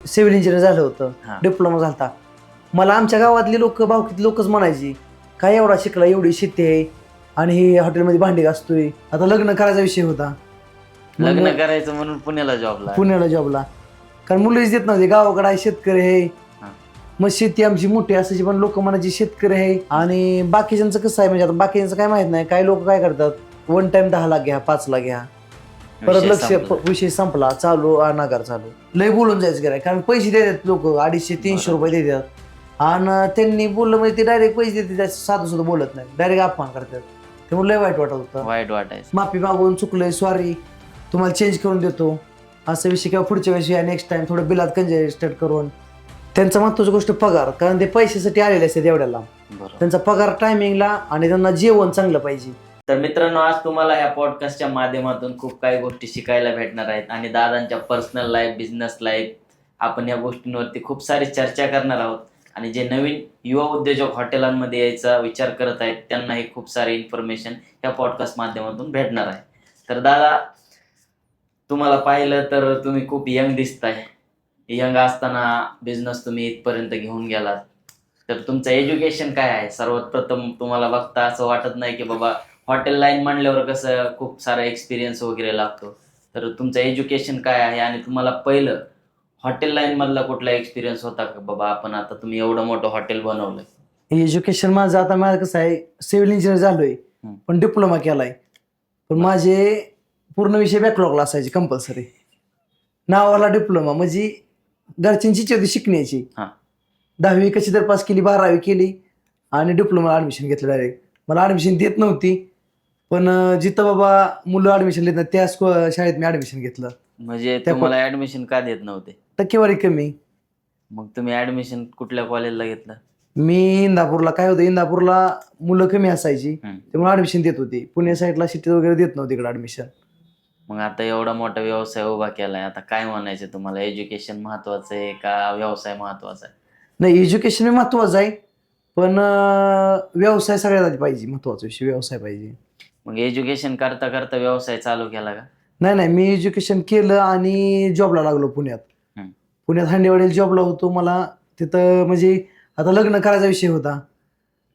Civil engineer झालं होतं, हा. डिप्लोमा झाला. मला आमच्या गावातली लोक भावकीतली लोकच म्हणायची, काय एवढा शिकला, एवढी शेती आहे आणि हे हॉटेलमध्ये भांडी घासतोय. आता लग्न करायचा विषय होता, लग्न करायचं म्हणून पुण्याला जॉबला. पुण्याला जॉबला. कारण मुलीच देत नव्हते, गावाकडे आहे शेतकरी आहे. हा. मग शेती आमची मोठी असायची, पण लोक म्हणायची शेतकरी आहे. आणि बाकीच्यांचं कसं आहे म्हणजे आता बाकीच्यांचं काय माहित नाही, काही लोक काय करतात, वन टाइम 10 लाख घ्या, 5 लाख घ्या, परत विषय लक्ष संपला. विषय संपला, चालू नाकार चालू. लय बोलून जायचं गिराय, कारण पैसे देतात लोक 250-300 रुपये देतात. आणि त्यांनी बोललं म्हणजे ते डायरेक्ट पैसे देतात, साधं सुद्धा बोलत नाही, डायरेक्ट अपमान करतात. त्यामुळे लय वाईट वाटत होतं. वाईट वाटायचं. माफी मागून चुकलंय, सॉरी, तुम्हाला चेंज करून देतो असं विषय, किंवा पुढच्या वर्षी नेक्स्ट टाइम थोडं बिलात कंजेस्टेड करून. त्यांचं महत्वाची गोष्ट पगार, कारण ते पैशासाठी आलेले असतात एवढ्याला. बरोबर. त्यांचा पगार टायमिंगला आणि त्यांना जेवण चांगलं पाहिजे. तर मित्रांनो, आज तुम्हाला ह्या पॉडकास्टच्या माध्यमातून खूप काही गोष्टी शिकायला भेटणार आहेत आणि दादांच्या पर्सनल लाईफ, बिझनेस लाईफ, आपण या गोष्टींवरती खूप सारी चर्चा करणार आहोत. आणि जे नवीन युवा उद्योजक हॉटेलांमध्ये यायचा विचार करत आहेत त्यांनाही खूप सारी इन्फॉर्मेशन या पॉडकास्ट माध्यमातून भेटणार आहे. तर दादा, तुम्हाला पाहिलं तर तुम्ही खूप यंग दिसताय. यंग असताना बिझनेस तुम्ही इथपर्यंत घेऊन गेलात. तर तुमचं एज्युकेशन काय आहे? सर्वात प्रथम तुम्हाला बघता असं वाटत नाही की बाबा हॉटेल लाईन म्हणल्यावर कसं खूप सारा एक्सपिरियन्स वगैरे लागतो. तर तुमचं एज्युकेशन काय आहे आणि तुम्हाला पहिलं हॉटेल लाईन मधला कुठला एक्सपिरियन्स होता का बाबा, आपण आता तुम्ही एवढं मोठं हॉटेल बनवलंय? एज्युकेशन माझं आता माझं कसं आहे, सिव्हिल इंजिनियर झालोय, पण डिप्लोमा केलाय. पण माझे पूर्ण विषय बॅकलॉगला असायचे कंपल्सरी. नावाला डिप्लोमा म्हणजे घरच्यांची इच्छा होती शिकण्याची. हा. 10वी कशी तर पास केली, 12वी केली आणि डिप्लोमा ऍडमिशन घेतलं डायरेक्ट. मला ऍडमिशन देत नव्हती, पण जिथं बाबा मुलं ऍडमिशन देत नाही त्या शाळेत मी ऍडमिशन घेतलं. म्हणजे तुम्हाला ऍडमिशन का देत नव्हते? टक्केवारी कमी. मग तुम्ही ऍडमिशन कुठल्या कॉलेजला घेतलं? मी इंदापूरला, काय होतं इंदापूरला मुलं कमी असायची त्यामुळे ऍडमिशन देत होती. पुणे साईडला सिटी वगैरे देत नव्हती इकडे ऍडमिशन. मग आता एवढा मोठा व्यवसाय उभा केलाय, आता काय म्हणायचं तुम्हाला? एज्युकेशन महत्वाचं आहे का व्यवसाय महत्वाचा आहे? नाही, एज्युकेशन महत्वाचं आहे, पण व्यवसाय सगळ्यात आधी पाहिजे. महत्वाचा विषय व्यवसाय पाहिजे. मग एज्युकेशन करता करता व्यवसाय चालू केला का? नाही, मी एज्युकेशन केलं आणि जॉबला लागलो पुण्यात. पुण्यात हांडेवाडीला जॉबला होतो. मला तिथं म्हणजे आता लग्न करायचा विषय होता.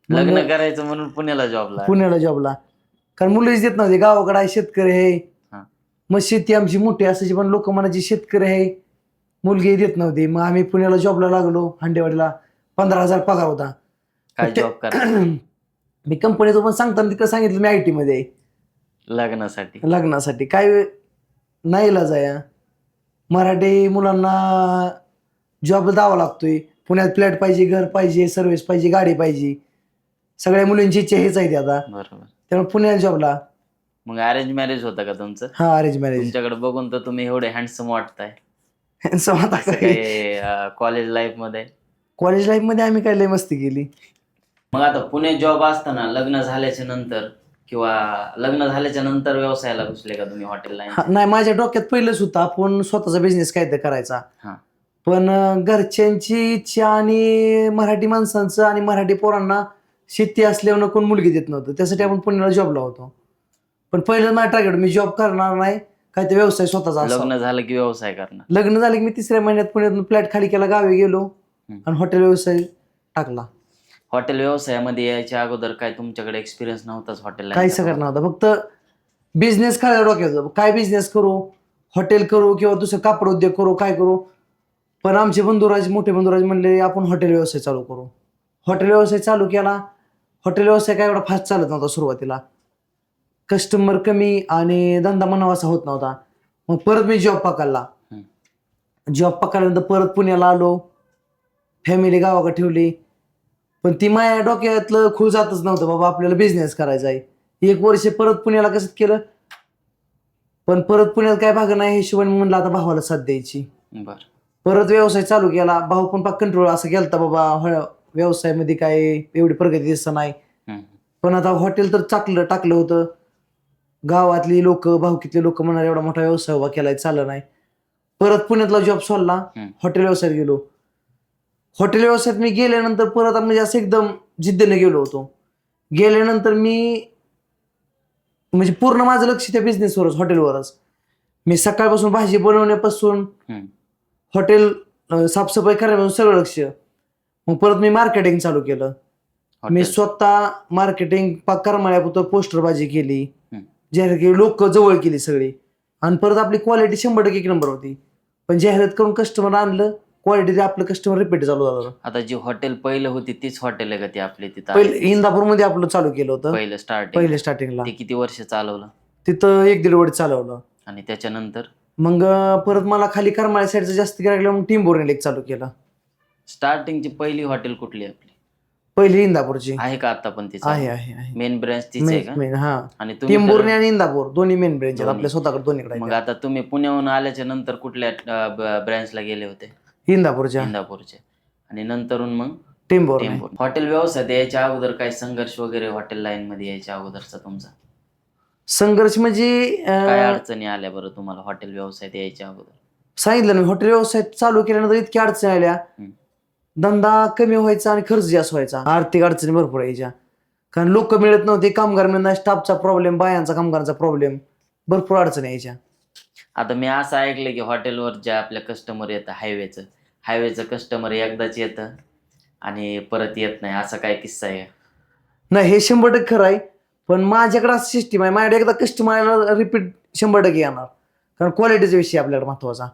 लग्न करायचं म्हणून पुण्याला जॉबला, कारण मुलीच देत नव्हते, गावाकडे आहे शेतकरी आहे. मग शेती आमची मोठी असायची, पण लोक म्हणायची शेतकरी आहे, मुलगी देत नव्हती. मग आम्ही पुण्याला जॉबला लागलो. हांडेवाडीला 15,000 पगार होता. काय जॉब करा? मी कंपनीचं पण सांगताना तिकडे सांगितलं मी IT मध्ये आहे. लग्नासाठी काय नाही इलाज आहे. मराठी मुलांना जॉब द्यावा लागतोय. पुण्यात फ्लॅट पाहिजे, घर पाहिजे, सर्व्हिस पाहिजे, गाडी पाहिजे. सगळ्या मुलींची इच्छा हेच आहे आता. बरोबर. त्यामुळे पुण्यात जॉबला. मग अरेंज मॅरेज होतं का तुमचं? हा, अरेंज मॅरेज. तुमच्याकडे बघून तर तुम्ही एवढे हँडसम वाटताय. कॉलेज लाईफ मध्ये आम्ही काय लय मस्ती केली. मग आता पुणे जॉब असताना लग्न झाल्याच्या नंतर किंवा लग्न झाल्याच्या नंतर व्यवसायाला घुसले का तुम्ही हॉटेल लाईन? नाही, माझ्या डोक्यात पहिलंच होतं आपण स्वतःचा बिझनेस काय तर करायचा. पण घरच्यांची इच्छा आणि मराठी माणसांचं आणि मराठी पोरांना शेती असल्यावर कोण मुलगी देत नव्हतं. त्यासाठी आपण पुण्याला जॉबला होतो. पण पहिलं माझं टार्गेट मी जॉब करणार नाही, काय ते व्यवसाय स्वतःचा. लग्न झालं की व्यवसाय करणार? लग्न झालं की मी 3ऱ्या महिन्यात पुण्यातून फ्लॅट खाली केला, गावी गेलो आणि हॉटेल व्यवसाय टाकला. हॉटेल व्यवसायामध्ये यायच्या अगोदर काय तुमच्याकडे एक्सपिरियन्स नव्हताच हॉटेल? काही सगळं नव्हतं, फक्त बिझनेस करायला डोक्यात, काय बिझनेस करू, हॉटेल करू किंवा दुसरं कापड उद्योग करू, काय करू. पण आमचे मोठे बंधुराज म्हणले आपण हॉटेल व्यवसाय चालू करू. हॉटेल व्यवसाय चालू केला. हॉटेल व्यवसाय काय एवढा फास्ट चालत नव्हता सुरुवातीला, कस्टमर कमी आणि धंदा म्हणावासा होत नव्हता. मग परत मी जॉब पकडला. जॉब पकडल्यानंतर परत पुण्याला आलो, फॅमिली गावाकडे ठेवली. पण ती माझ्या डोक्यातलं खूळ जातच नव्हतं, बाबा आपल्याला बिझनेस करायचा आहे. 1 वर्ष परत पुण्याला कसं केलं, पण परत पुण्यात काय भाग नाही हिशोबाने म्हणलं आता भावाला साथ द्यायची. परत व्यवसाय चालू केला. भाऊ पण कंट्रोल असं केलता, बाबा व्यवसायामध्ये काय एवढी प्रगती दिसत नाही. पण आता हॉटेल तर टाकलं होतं. गावातली लोक, भाऊकीतले लोक म्हणणार एवढा मोठा व्यवसाय उभा केलाय, चालला नाही. परत पुण्यातला जॉब सोडला, हॉटेल व्यवसायात गेलो. हॉटेल व्यवसायात मी गेल्यानंतर परत म्हणजे असं एकदम जिद्दीने गेलो होतो. गेल्यानंतर मी म्हणजे पूर्ण माझं लक्ष त्या बिझनेसवरच, हॉटेलवरच. मी सकाळपासून भाजी बनवण्यापासून हॉटेल साफसफाई करण्यापासून सगळं लक्ष. मग परत मी मार्केटिंग चालू केलं. मी हॉटेल. स्वतः मार्केटिंग करमाळ्यापुरतं पोस्टरबाजी केली, हम्म. जाहिरात केली, लोक जवळ केली सगळी. आणि परत आपली क्वालिटी 100% एक नंबर होती. पण जाहिरात करून कस्टमर आणलं, क्वालिटी आपलं कस्टमर रिपीट चालू झालं. आता जी हॉटेल पहिलं होती तीच हॉटेल आहे का ती आपली तिथं पहिले आहे? इंदापूरमध्ये आपलं चालू केलं होतं पहिलं स्टार्टिंग. पहिले स्टार्टिंगला. ते किती वर्ष चालवलं तिथं 1-1.5 वर्ष चालवलं. आणि त्याच्यानंतर मग परत मला खाली करमाळ्या साईडचं जास्त गिरायक लागलं, मग टिंबोर्नीला एक चालू केलं. स्टार्टिंगची पहिली हॉटेल कुठली आपली पहिली इंदापूरची आहे का आता पण तिचं? आहे आहे आहे. मेन ब्रँच तीच आहे का? मेन हा. आणि तुम्ही टिंबोर्नी आणि इंदापूर दोन्ही मेन ब्रँच आहेत दोन्ही. आपल्या स्वतःकडे दोन्हीकडे मग आहेत. आता तुम्ही पुण्याहून आल्याच्या नंतर कुठल्या ब्रँचला गेले होते? इंदापूरच्या इंदापूरचे. आणि नंतरून मग टिंबोर्नी. टेम्पो. हॉटेल व्यवसायात यायच्या अगोदर काही संघर्ष वगैरे हॉटेल लाईन मध्ये यायच्या अगोदरचा तुमचा संघर्ष म्हणजे काय अडचणी आल्या बरं तुम्हाला हॉटेल व्यवसायात यायच्या अगोदर? सांगितलं ना, हॉटेल व्यवसाय चालू केल्यानंतर इतक्या अडचणी आल्या. धंदा कमी व्हायचा आणि खर्च जास्त व्हायचा. आर्थिक अडचणी भरपूर यायच्या, कारण लोक मिळत नव्हते, कामगार मिळत नाही, स्टाफचा प्रॉब्लेम, बायांचा कामगारांचा प्रॉब्लेम, भरपूर अडचणी यायच्या. आता मी असं ऐकलं की हॉटेलवर ज्या आपल्या कस्टमर येतं हायवेचं कस्टमर एकदाच येतं आणि परत येत नाही, असा काय किस्सा आहे? नाही, हे 100% खरं आहे. पण माझ्याकडे असं सिस्टीम आहे, माझ्याकडे एकदा कस्टमर रिपीट 100% येणार, कारण क्वालिटीचा विषय आपल्याकडे महत्वाचा.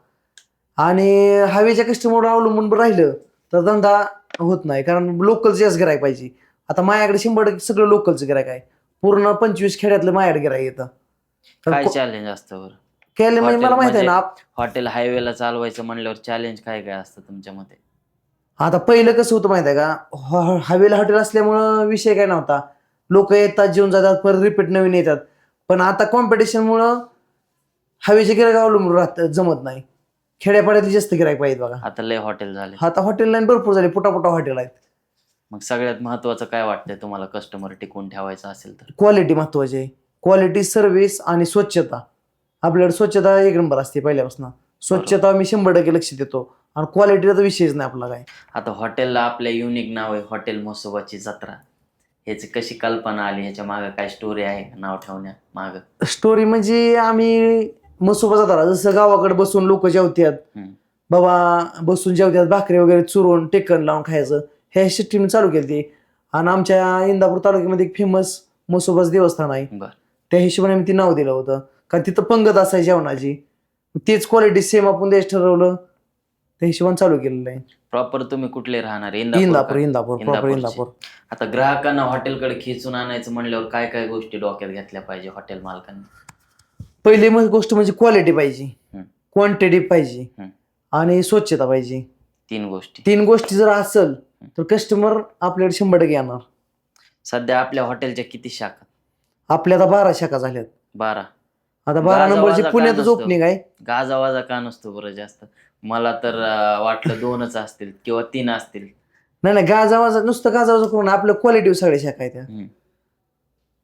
आणि हवेच्या कस्टमरवर अवलंबून राहिलं तर धंदा होत नाही, कारण लोकलचं जास्त गिरायक पाहिजे. आता माझ्याकडे 100% सगळं लोकलचं गिरायक आहे. पूर्ण 25 खेड्यातलं माझ्याकडे गिरायक येतं. काय चॅलेंज असतं बरं केलं म्हणजे मला माहित आहे ना. हॉटेल हायवेला चालवायचं म्हणल्यावर चॅलेंज काय काय असतं तुमच्या मते? आता पहिलं कसं होतं माहित आहे का, हवेला हॉटेल असल्यामुळं विषय काय नव्हता, लोक येतात, जेवून जातात, परत रिपीट नवीन येतात. पण आता कॉम्पिटिशनमुळं हवेचे गिरायक अवलंबून राहत जमत नाही. खेड्यापाड्यातले जास्त गिरायक पाहिजे बघा. आता लय हॉटेल झाले. आता हॉटेल लाईन भरपूर झाली, पुटा हॉटेल आहेत. मग सगळ्यात महत्वाचं काय वाटतंय तुम्हाला कस्टमर टिकवून ठेवायचं असेल तर? क्वालिटी महत्वाची आहे. क्वालिटी, सर्व्हिस आणि स्वच्छता. आपल्याकडे स्वच्छता एक नंबर असते पहिल्यापासून. स्वच्छता मी 100% लक्ष देतो, आणि क्वालिटीचा तर विषयच नाही आपला काय. आता हॉटेलला आपल्या युनिक नाव आहे हॉटेल म्हसोबाची जत्रा. ह्याची कशी कल्पना आली? ह्याच्या मागे काय स्टोरी आहे नाव ठेवण्या माग? स्टोरी म्हणजे आम्ही म्हसोबा जत्रा, जसं गावाकडे बसून लोक जेवतात, बाबा बसून जेवतात, भाकरी वगैरे चुरून टेकन लावून खायचं, ह्या सिस्टीम चालू केली ती. आणि आमच्या इंदापूर तालुक्यामध्ये एक फेमस म्हसोबाचं देवस्थान आहे, त्या हिशोबाने आम्ही ती नाव दिलं होतं, कारण तिथं पंगत असायची जेवणाची. तेच क्वालिटी सेम आपण द्यायचं ठरवलं, त्या हिशोबाने चालू केलेलं आहे. प्रॉपर तुम्ही कुठले राहणार? इंदापूर प्रॉपर इंदापूर. आता ग्राहकांना हॉटेलकडे खेचून आणायचं म्हणल्यावर काय काय गोष्टी डोक्यात घेतल्या पाहिजे हॉटेल मालकांनी? पहिली गोष्ट म्हणजे क्वालिटी पाहिजे, क्वांटिटी पाहिजे आणि स्वच्छता पाहिजे. 3 गोष्टी जर असेल तर कस्टमर आपल्याकडे 100% येणार. सध्या आपल्या हॉटेलच्या किती शाखा? आपल्या आता 12 शाखा झाल्यात. 12. आता 12 नंबरची पुण्यातच ओपनिंग आहे. गाजावाजा का नसतो बरं जास्त? मला तर वाटलं 2च असतील किंवा 3 असतील. नाही, गाजावाजा नुसतं गाजावाजा करून आपल्या क्वालिटी सगळ्या शाखा आहेत.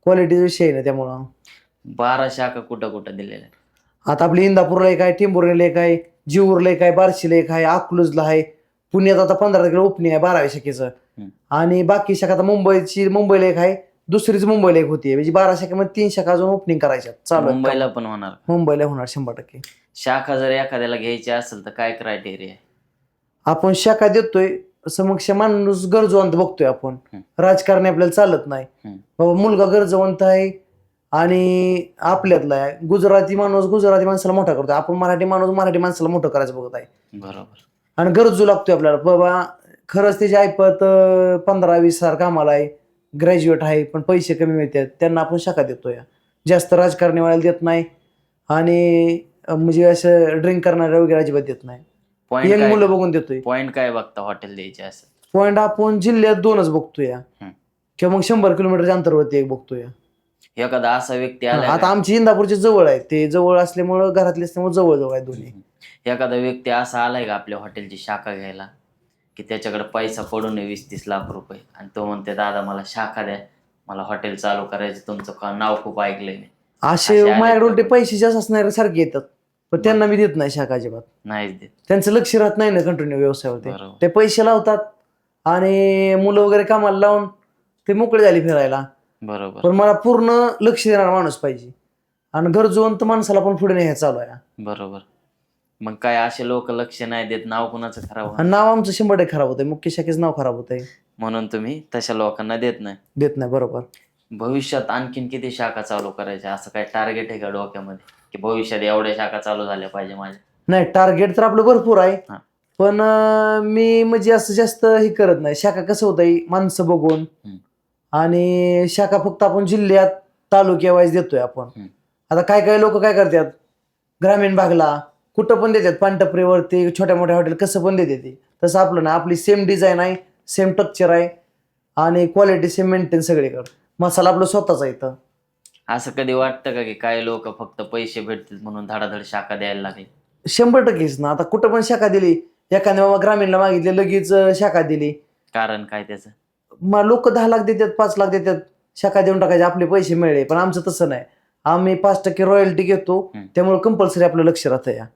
क्वालिटीचा विषय आहे ना, त्यामुळं 12 शाखा कुठं कुठं दिलेल्या? आता आपली इंदापूरला एक आहे, टिंबोर्नीला एक आहे, जिऊरला एक आहे, बार्शीला एक आहे, अकलूजला आहे. पुण्यात आता 15 तारखेला ओपनिंग आहे 12व्या शाखेचं. आणि बाकी शाखा आता मुंबईला एक आहे, दुसरीच मुंबईला एक होती. म्हणजे 12 शाखेमध्ये 3 शाखा अजून ओपनिंग करायच्या चालू. मुंबईला पण होणार? मुंबईला होणार 100%. शाखा जर एखाद्याला घ्यायची असेल तर काय क्रायटेरिया आहे? आपण शाखा देतोय, समक्ष माणूस गरजवंत बघतोय आपण. राजकारणी आपल्याला चालत नाही. बाबा मुलगा गरजवंत आहे आणि आपल्यातला आहे. गुजराती माणूस गुजराती माणसाला मोठा करतोय, आपण मराठी माणूस मराठी माणसाला मोठं करायचं बघत आहे. बरोबर. आणि गरजू लागतोय आपल्याला. बाबा खरंच त्याची ऐपत 15-20 हजार कामाला आहे, ग्रॅज्युएट आहे, पण पैसे कमी मिळतात, त्यांना आपण शाखा देतोय. जास्त राजकारणी वाल्याला देत नाही, आणि म्हणजे असं ड्रिंक करणाऱ्या वगैरे अजिबात देत नाही. यंग मुलं बघून देतोय. पॉईंट काय बघता हॉटेल द्यायचे असेल? पॉईंट आपण जिल्ह्यात 2च बघतोय, किंवा मग 100 किलोमीटरच्या अंतरावरती एक बघतोय. एखादा असा व्यक्ती आला, आता आमची इंदापूरच्या जवळ आहे, ते जवळ असल्यामुळं घरातले असल्यामुळे जवळ आहे दोन्ही. एखादा व्यक्ती असा आलाय का आपल्या हॉटेलची शाखा घ्यायला की त्याच्याकडे पैसा पडून 20-30 लाख रुपये, आणि तो म्हणते दादा मला शाखा द्या, मला हॉटेल चालू करायचं, तुमचं नाव खूप ऐकलंय मी. असे माझ्याकडे उलटे पैसे जास्त असणारे सारखे येतात, पण त्यांना मी देत नाही शाखा अजिबात. नाहीच देत. त्यांचं लक्ष राहत नाही ना कंटिन्यू व्यवसायावरती. ते पैसे लावतात आणि मुलं वगैरे कामाला लावून ते मोकळे झाले फिरायला. बरोबर. पण मला पूर्ण लक्ष देणारा माणूस पाहिजे, आणि गरजवंत माणसाला पण पुढे नाही चालू आहे. बरोबर. मग काय असे लोक लक्ष नाही देत, नाव कुणाचं खराब आणि नाव आमचं 100% खराब होतंय, मुख्य शाखेचं नाव खराब होतंय. म्हणून तुम्ही तशा लोकांना देत नाही. देत नाही, बरोबर. भविष्यात आणखीन किती शाखा चालू करायच्या असं काय टार्गेट आहे का डोक्यामध्ये, की भविष्यात एवढ्या शाखा चालू झाल्या पाहिजे माझ्या? नाही, टार्गेट तर आपलं भरपूर आहे. हा. पण मी म्हणजे असं जास्त हे करत नाही. शाखा कसं होतंय, माणसं बघून. हम्म. आणि शाखा फक्त आपण जिल्ह्यात तालुक्या वाईज देतोय आपण. हम्म. आता काय लोक काय करतात, ग्रामीण भागला कुठं पण देतात, पानटपरीवरती छोट्या मोठ्या हॉटेल कसं पण देते ते. तसं आपलं ना, आपली सेम डिझाईन आहे, सेम स्ट्रक्चर आहे आणि क्वालिटी सेम मेंटेन सगळीकडं. मसाला आपलं स्वतःचा इथं. असं कधी वाटतं का की काही लोक फक्त पैसे भेटतील म्हणून धडाधड शाखा द्यायला लागले? 100%च ना. आता कुठं पण शाखा दिली, एखाद्या बाबा ग्रामीणला मागितले लगेच शाखा दिली. कारण काय त्याचं? मग लोक 10 लाख देतात, 5 लाख देतात, शाखा देऊन टाकायचे, आपले पैसे मिळले. पण आमचं तसं नाही. आम्ही 5% रॉयल्टी घेतो, त्यामुळे कंपल्सरी आपलं लक्ष राहतं या.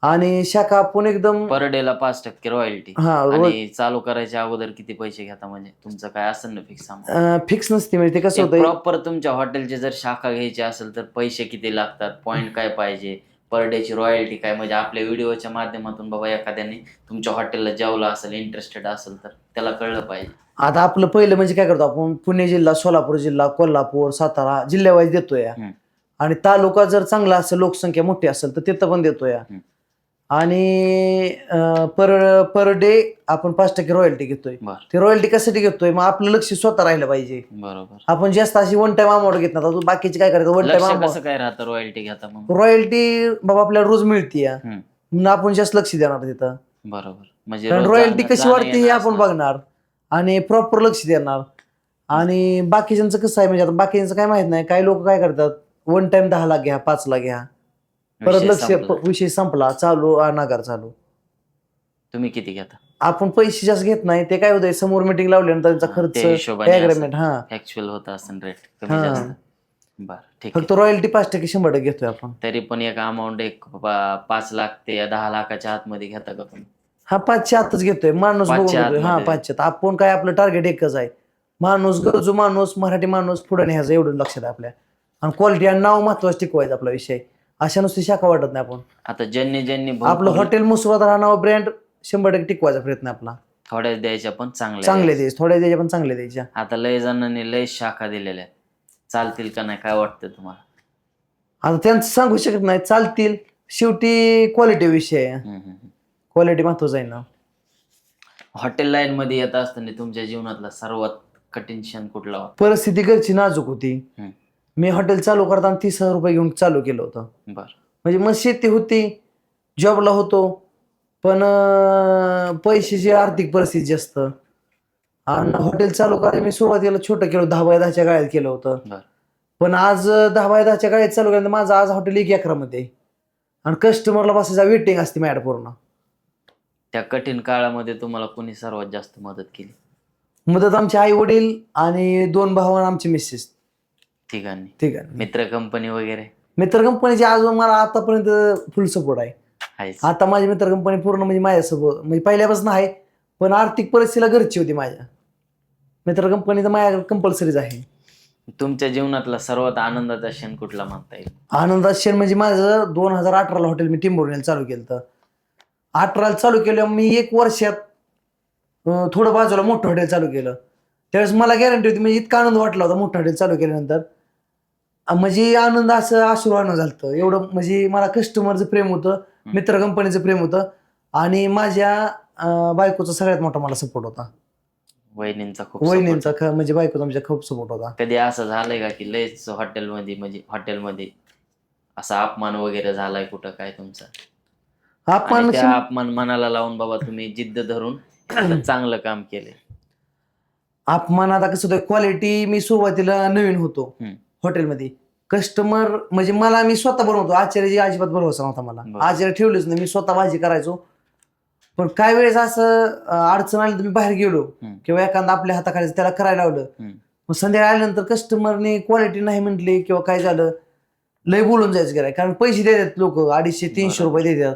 आणि शाखा आपण एकदम पर डेला 5% रॉयल्टी. हा, आणि चालू करायच्या अगोदर किती पैसे घेता, म्हणजे तुमचं काय असेल ना फिक्स? फिक्स नसते. म्हणजे ते कसं होतं, प्रॉपर तुमच्या हॉटेलची जर शाखा घ्यायची असेल तर पैसे किती लागतात, पॉईंट काय पाहिजे, पर डेची रॉयल्टी काय? म्हणजे आपल्या व्हिडिओच्या माध्यमातून बाबा एखाद्याने तुमच्या हॉटेलला जेवला असेल, इंटरेस्टेड असेल तर त्याला कळलं पाहिजे. आता आपलं पहिलं म्हणजे काय करतो आपण, पुणे जिल्हा, सोलापूर जिल्हा, कोल्हापूर, सातारा जिल्ह्यावाईज देतोय. आणि तालुका जर चांगला असेल, लोकसंख्या मोठी असेल तर तिथं पण देतोय. आणि पर डे आपण 5% रॉयल्टी घेतोय. ते रॉयल्टी कशासाठी घेतोय, मग आपलं लक्ष स्वतः राहिलं पाहिजे. बरोबर. आपण जास्त अशी वन टाइम अमाऊंट घेत ना, बाकीचे काय करायचं, वन टाइम कसं अमाऊंट. काय राहतं रॉयल्टी घेता मग? रॉयल्टी बाबा आपल्याला रोज मिळते, आपण जास्त लक्ष देणार तिथं. बरोबर. म्हणजे कारण रॉयल्टी कशी वाढते हे आपण बघणार आणि प्रॉपर लक्ष देणार. आणि बाकीच्यांचं कसं आहे, म्हणजे आता बाकीच्यांचं काय माहित नाही. काही लोक काय करतात, वन टाइम 10 लाख घ्या, 5 लाख घ्या, परत लक्ष, विषय संपला, चालू नागार चालू. तुम्ही किती घेता? आपण पैसे जास्त घेत नाही. ते काय होतंय, समोर मीटिंग लावल्यानंतर त्यांचा खर्च, ऍग्रीमेंट ऍक्च्युअल होत असेल रेट कमी जास्त. बरं, ठीक. फक्त रॉयल्टी 5% 100% घेतोय आपण. तरी पण एक अमाऊंट, एक 5 लाख ते 10 लाखाच्या आतमध्ये घेता का तुम्ही? हा, 5च्या आतच घेतोय. माणूस बघून घेतोय. हा, 5च्यात. आपण काय, आपलं टार्गेट एकच आहे, माणूस, गरजू माणूस, मराठी माणूस पुढे न्यायचं, एवढं लक्षात आहे आपल्या. आणि क्वालिटी आणि नाव महत्वाचं टिकवायचं आपला विषय. अशा नुसती शाखा वाटत नाही आपण. आता ज्यांनी आपलं हॉटेल मुसवादा हा नाव ब्रँड 100% टिकवायचा प्रयत्न आपला. थोड्याच द्यायच्या पण चांगले द्यायचे, थोड्या द्यायच्या पण चांगले द्यायच्या. आता लय जणांनी लय शाखा दिलेल्या आहेत, चालतील का नाही, काय वाटतं तुम्हाला? आता त्यांचं सांगू शकत नाही, चालतील. शेवटी क्वालिटी विषय आहे. क्वालिटी महत्वाचं आहे ना. हॉटेल लाईन मध्ये येत असताना तुमच्या जीवनातला सर्वात कठीण क्षण कुठला होता? परिस्थिती घरची नाजूक होती. मी हॉटेल चालू करताना 30,000 रुपये घेऊन चालू केलं होतं. म्हणजे मग शेती होती, जॉबला होतो, पण पैशाची आर्थिक परिस्थिती जास्त. आणि हॉटेल चालू करायला मी सुरुवातीला छोटं केलं, 10 बाय 10च्या गाळ्यात केलं होतं. पण आज 10 बाय 10च्या गाळ्यात चालू केलं, माझं आज हॉटेल 1 एकरामध्ये आहे. आणि कस्टमरला बसायचा वेटिंग असते मॅड पूर्ण. त्या कठीण काळामध्ये तुम्हाला कोणी सर्वात जास्त मदत केली? मदत आमचे आई वडील आणि 2 भाऊ आणि आमचे मिसेस. तिघांनी. मित्र कंपनी वगैरे? मित्र कंपनीचे अजून मला आतापर्यंत फुल सपोर्ट आहे. आता माझी मित्र कंपनी पूर्ण म्हणजे माझ्यासोबत, म्हणजे पहिल्यापासून आहे, पण आर्थिक परिस्थितीला घरची होती माझ्या. मित्र कंपनी तर माझ्या कंपल्सरीच आहे. तुमच्या जीवनातला सर्वात आनंदाचा क्षण कुठला म्हणता येईल? आनंदाचा क्षण म्हणजे माझं 2018ला हॉटेल मी टिंबुर्णीला चालू केलं होतं. 18ला चालू केलं, मी 1 वर्षात थोडं बाजूला मोठं हॉटेल चालू केलं. त्यावेळेस मला गॅरंटी होती, म्हणजे इतका आनंद वाटला होता मोठं हॉटेल चालू केल्यानंतर. म्हणजे आनंद असं अश्रूवाणं झालं एवढं. म्हणजे मला कस्टमरचं प्रेम होतं, मित्र कंपनीचं प्रेम होतं, आणि माझ्या बायकोचा सगळ्यात मोठा मला सपोर्ट होता. वहिनींचा म्हणजे बायकोचा आमच्या खूप सपोर्ट होता. कधी असं झालंय का की लयच हॉटेलमध्ये असा अपमान वगैरे झालाय कुठं काय तुमचा? अपमान मनाला लावून बाबा तुम्ही जिद्द धरून चांगलं काम केलंय? अपमान आता कसं होतं, क्वालिटी मी सुरुवातीला नवीन होतो हॉटेलमध्ये. कस्टमर म्हणजे मी स्वतः बनवतो, आचार्याची अजिबात भरोसा नव्हता मला. आचार्य ठेवलेच नाही, मी स्वतः भाजी करायचो. पण काय वेळेस असं अडचण आली तर मी बाहेर गेलो किंवा एखादा आपल्या हाताखाली त्याला करायला लावलं, मग संध्याकाळी आल्यानंतर कस्टमरने क्वालिटी नाही म्हटली किंवा काय झालं, लय बोलून जायचं गेलं. कारण पैसे देतात लोक, 250-300 रुपये देतात,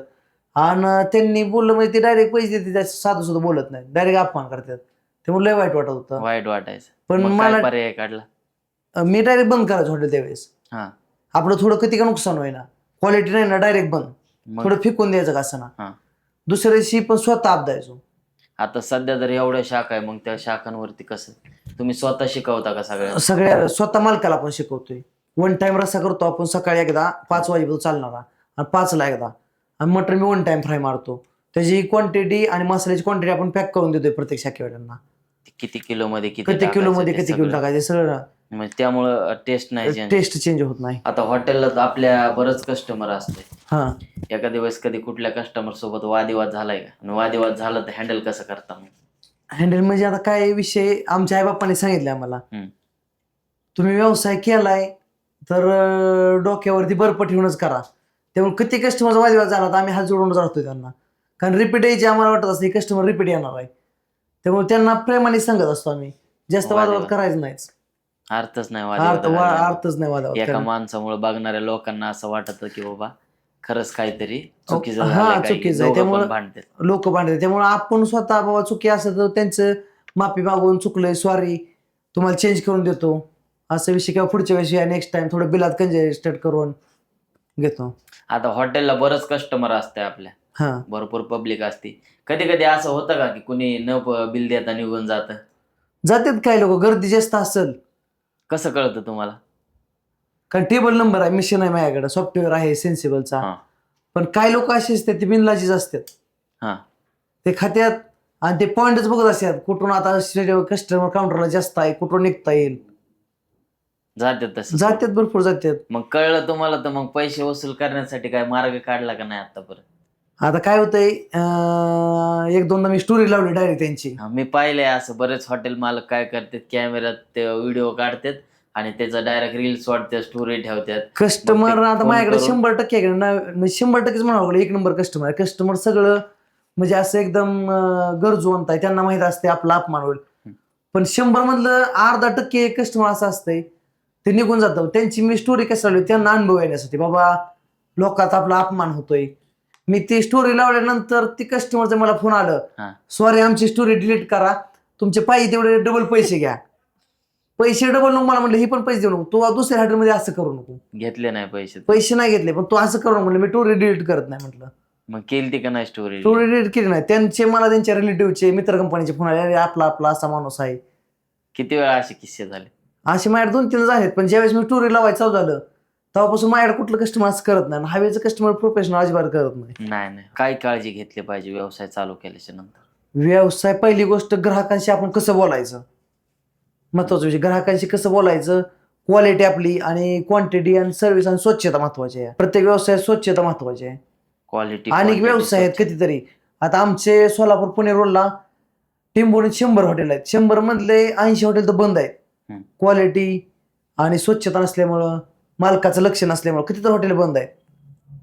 आणि त्यांनी बोललं म्हणजे ते डायरेक्ट पैसे देतात, साधं सुद्धा बोलत नाही, डायरेक्ट अपमान करतात. त्यामुळे लय वाईट वाटत होतं. वाईट वाटायचं. पण मला पर्याय काढला, मी डायरेक्ट बंद करायचो हॉटेल त्यावेळेस. आपलं थोडं किती का नुकसान होईना, क्वालिटी नाही ना, डायरेक्ट बंद. मग थोडं फेकून द्यायचं का असं हा. ना, दुसऱ्या दिवशी पण स्वतः आप द्यायचो. आता सध्या तर एवढ्या शाखा आहे, मग त्या शाखांवरती कसं तुम्ही स्वतः शिकवता का सगळ्या? सगळ्या स्वतः मालकाला आपण शिकवतोय. वन टाइम रस्सा करतो आपण सकाळी एकदा 5 वाजेपर्यंत चालणारा, आणि 5ला एकदा. आणि मटण मी वन टाइम फ्राय मारतो. त्याची क्वांटिटी आणि मसाल्याची क्वांटिटी आपण पॅक करून देतोय प्रत्येक शाखेवाल्यांना. किती किलो मध्ये किती किती किलो टाकायचं मध्ये ते किती किलो सगळं? टाकायचे सगळं. म्हणजे त्यामुळं टेस्ट नाही change. टेस्ट चेंज होत नाही. आता हॉटेलला तर आपल्या बरंच कस्टमर असते. हा, एखाद्या वेळेस कधी कुठल्या कस्टमर सोबत वादविवाद झालाय का? आणि वादविवाद झाला तर हँडल कसं करता मग? हँडल म्हणजे आता काय विषय आमच्या आई बाप्पाने सांगितले आम्हाला, हम्म. तुम्ही व्यवसाय केलाय तर डोक्यावरती बर्फ ठेवूनच करा. त्यामुळे किती कस्टमरचा वादविवाद झाला तर आम्ही हात जोडूनच राहतोय त्यांना. कारण रिपीट यायची आम्हाला वाटत असते कस्टमर रिपीट येणार आहे. त्यामुळे त्यांना प्रेमाने सांगत असतो आम्ही, जास्त वादविवाद करायचं नाहीच. अर्थच नाही वादविवाद घालण्यात. अर्थच नाही वादविवाद एका करायला. माणसामुळे बघणाऱ्या लोकांना असं वाटतं की बाबा खरंच काहीतरी चुकीचं हा, झालंय, काही चुकीचं आहे. दोघं त्यामुळं पण भांडतात. लोक भांडतात. त्यामुळे आपण स्वतः बाबा चुकी असेल तर त्यांचं माफी मागून, चुकलंय सॉरी तुम्हाला चेंज करून देतो असं विषय, किंवा पुढच्या वेळेस नेक्स्ट टाइम थोडं बिलात कंजेस्टेड करून घेतो. आता हॉटेलला बरंच कस्टमर असते आपल्या, हा, भरपूर पब्लिक असते. कधी कधी असं होतं का की कुणी न बिल देता निघून जातं? जातात काही लोक, गर्दी जास्त असेल. कसं कळतं तुम्हाला? कारण टेबल नंबर आहे, मिशन आहे माझ्याकडे, सॉफ्टवेअर आहे सेन्सिबलचा. हा. पण काही लोक असे असतात ते बिनलाजीच असतात. हा. ते खात्यात आणि ते पॉईंटच बघत असतात कुठून आता कस्टमर काउंटरला जास्त आहे, कुठून निघता येईल. जातात तसं? जातात, भरपूर जातात. मग कळलं तुम्हाला तर मग पैसे वसूल करण्यासाठी काय मार्ग काढला का नाही आतापर्यंत? आता काय होतंय, एक दोनदा मी स्टोरी लावली डायरेक्ट त्यांची. मी पाहिलंय असं बरेच हॉटेल मालक काय करतात, कॅमेऱ्यात व्हिडिओ काढतात आणि त्याचा डायरेक्ट रील्स वाटतात, स्टोरी ठेवतात. कस्टमर आता फोन माझ्याकडे करून- 100% आहे ना, 100%च म्हणावं लागलं, एक नंबर कस्टमर आहे. कस्टमर सगळं म्हणजे असं एकदम गरजूवंत आहे, त्यांना माहित असते आपला अपमान होईल. पण 100 मधलं अर्धा% कस्टमर असं असतंय ते निघून जातं. त्यांची मी स्टोरी कशी लावली, त्यांना अनुभव येण्यासाठी, बाबा लोकात आपला अपमान होतोय. मी ती स्टोरी लावल्यानंतर ती कस्टमरचं मला फोन आलं, हा. सॉरी आमची स्टोरी डिलीट करा, तुमचे पाहिजे तेवढे डबल पैसे घ्या. पैसे डबल नको मला म्हणलं, हे पण पैसे देऊ नको, तू दुसऱ्या हॉटेलमध्ये असं करू नको. घेतले नाही पैसे? पैसे नाही घेतले, पण तू असं करू नको म्हणलं, मी स्टोरी डिलीट करत नाही म्हटलं. मग केली ती का नाही स्टोरी? स्टोरी डिलीट केली नाही. त्यांचे मला त्यांच्या रिलेटिव्हचे, मित्र कंपनीचे फोन आले, अरे आपला आपला असा माणूस आहे. किती वेळा असे किस्से झाले? असे माझ्याकडे 2-3 झालेत. पण ज्यावेळेस मी स्टोरी लावायचं चालू झालं तेव्हापासून माझ्याकडे कुठलं कस्टमर असं करत नाही. हवेचं कस्टमर प्रोफेशनल अजिबात करत नाही. नाही. काय काळजी घेतली पाहिजे व्यवसाय चालू केल्याच्या नंतर? व्यवसाय, पहिली गोष्ट ग्राहकांशी आपण कसं बोलायचं, महत्वाचं विषय. ग्राहकांशी कसं बोलायचं, क्वालिटी आपली आणि क्वांटिटी आणि सर्व्हिस आणि स्वच्छता महत्वाची आहे. प्रत्येक व्यवसायात स्वच्छता महत्वाची आहे. क्वालिटी अनेक व्यवसाय आहेत कितीतरी. आता आमचे सोलापूर पुणे रोडला टेंभुर्णीत 100 हॉटेल आहेत. 100 मधले 80 हॉटेल तर बंद आहेत. क्वालिटी आणि स्वच्छता नसल्यामुळं, मालकाचं लक्ष नसल्यामुळं कितीतरी हॉटेल बंद आहेत.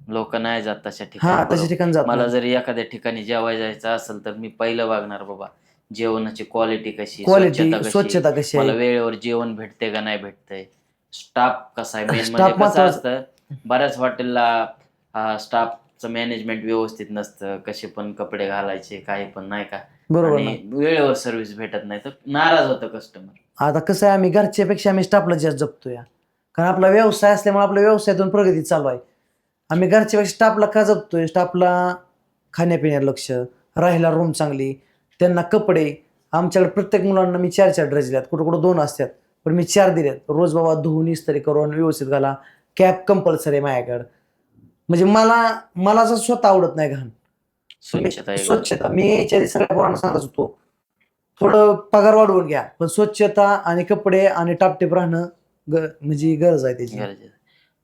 लोक नाही जात तशा हा, ठिकाणी. तशा ठिकाणी जात मला नाही. जरी एखाद्या ठिकाणी जेवायला जायचं असेल तर मी पहिलं बघणार बाबा जेवणाची क्वालिटी कशी, क्वालिटी, स्वच्छता कशी, स्वच्छता कशी मला आहे, वेळेवर जेवण भेटते का नाही भेटतंय, स्टाफ कसा आहे. मेन Staff म्हणजे कसं महत्वाचं. असतं, बऱ्याच हॉटेलला स्टाफचं मॅनेजमेंट व्यवस्थित नसतं, कसे पण कपडे घालायचे, काही पण नाही का, बरोबर ना. आणि वेळेवर सर्व्हिस भेटत नाही तर नाराज होतं कस्टमर. आता कसं आहे, आम्ही घरच्यापेक्षा आम्ही स्टाफला जास्त जपतो या, कारण आपला व्यवसाय असल्यामुळे आपल्या व्यवसायातून प्रगती चालू आहे. आम्ही घरच्यापेक्षा स्टाफला का जपतोय, स्टाफला खाण्यापिण्यात लक्ष, राहायला रूम चांगली, त्यांना कपडे. आमच्याकडे प्रत्येक मुलांना मी 4-4 ड्रेस दिल्यात, कुठं कुठं 2 असतात, पण मी 4 दिलेत. रोज बाबा धुवून इस्त्री करून व्यवस्थित घाला. कॅप कंपल्सरी आहे माझ्याकडं. म्हणजे मला असं स्वतः आवडत नाही घाण. स्वच्छता मी याच्या आधी सगळ्या पोरांना सांगत होतो, थोडं पगार वाढवून घ्या, पण स्वच्छता आणि कपडे आणि टापटीप राहणं म्हणजे गरज आहे त्याची.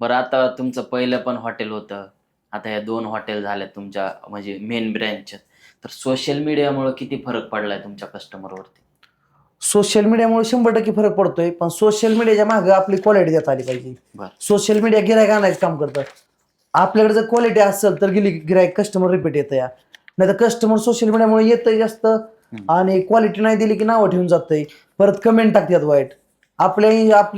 बरं, आता तुमचं पहिलं पण हॉटेल होतं, आता या 2 हॉटेल झाल्या तुमच्या म्हणजे मेन ब्रँच, तर सोशल मीडियामुळे किती फरक पडलाय तुमच्या कस्टमरवरती? सोशल मीडियामुळे 100% फरक पडतोय, पण सोशल मीडियाच्या मागे आपली क्वालिटी देता आली पाहिजे. सोशल मीडिया गिरायक आणायचं काम करतं. आपल्याकडे जर क्वालिटी असेल तर गिरायक कस्टमर रिपीट येतं या, नाही तर कस्टमर सोशल मीडियामुळे येतंय जास्त आणि क्वालिटी नाही दिली की नावं ठेवून जातंय, परत कमेंट टाकतात वाईट. आपल्या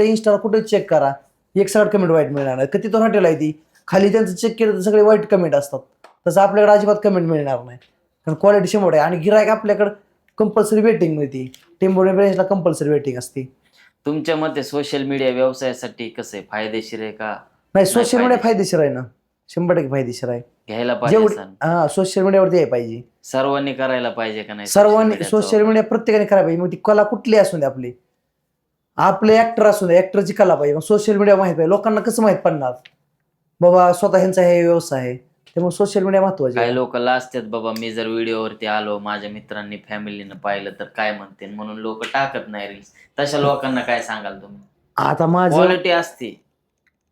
इंस्टाला कुठे चेक करा, एक सगळं कमेंट वाईट मिळणार नाही. किती तो हॉटेल आहे ती, खाली त्यांचं चेक केलं तर सगळे वाईट कमेंट असतात. तसं आपल्याकडे अजिबात कमेंट मिळणार नाही, कारण क्वालिटी 100 आहे. आणि गिरायक आपल्याकडे कंपल्सरी वेटिंग मिळते. टेंभुर्णी ब्रँचला कंपल्सरी वेटिंग असते. तुमच्या मते सोशल मीडिया व्यवसायासाठी कसं आहे, फायदेशीर आहे का? नाही, सोशल मीडिया फायदेशीर आहे ना. 100% फायदेशीर आहे. घ्यायला पाहिजे जेवढी सर. सोशल मीडियावरती यायला पाहिजे. सर्वांनी करायला पाहिजे का नाही सर्वांनी सोशल मीडिया प्रत्येकाने करायला पाहिजे. मग ती कला कुठली असू दे, आपले ऍक्टर असू दे, ऍक्टरची कला पाहिजे. मग सोशल मीडिया माहित पाहिजे. लोकांना कसं माहित पडणार बाबा स्वतः ह्यांचा हे व्यवसाय आहे, त्यामुळे सोशल मीडिया महत्वाचे काही आहे. लोक लाजतात बाबा, मी जर व्हिडिओवरती आलो माझ्या मित्रांनी फॅमिलीनं पाहिलं तर काय म्हणते, म्हणून लोक टाकत नाही रील्स. तशा लोकांना काय सांगाल तुम्ही? आता माझं क्वालिटी असते,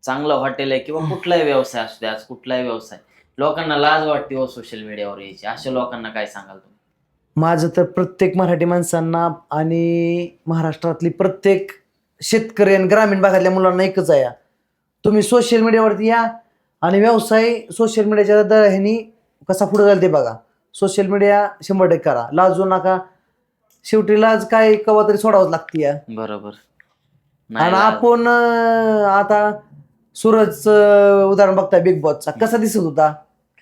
चांगलं हॉटेल आहे किंवा कुठलाही व्यवसाय असू दे, आज कुठलाही व्यवसाय, लोकांना लाज वाटते हो सोशल मीडियावर यायची. अशा लोकांना काय सांगाल तुम्ही? माझं तर प्रत्येक मराठी माणसांना आणि महाराष्ट्रातली प्रत्येक शेतकरी आणि ग्रामीण भागातल्या मुलांना एकच आहे, तुम्ही सोशल मीडियावरती या आणि व्यवसाय सोशल मीडियाच्या ह्यानी कसा पुढे जाईल ते बघा. सोशल मीडिया 100% करा, लाजू नका. शेवटी लाज काय कवा तरी सोडावंच लागते या. बरोबर. नाही आणि लाज. आपण आता सूरज उदाहरण बघताय बिग बॉसचा, कसा दिसत होता,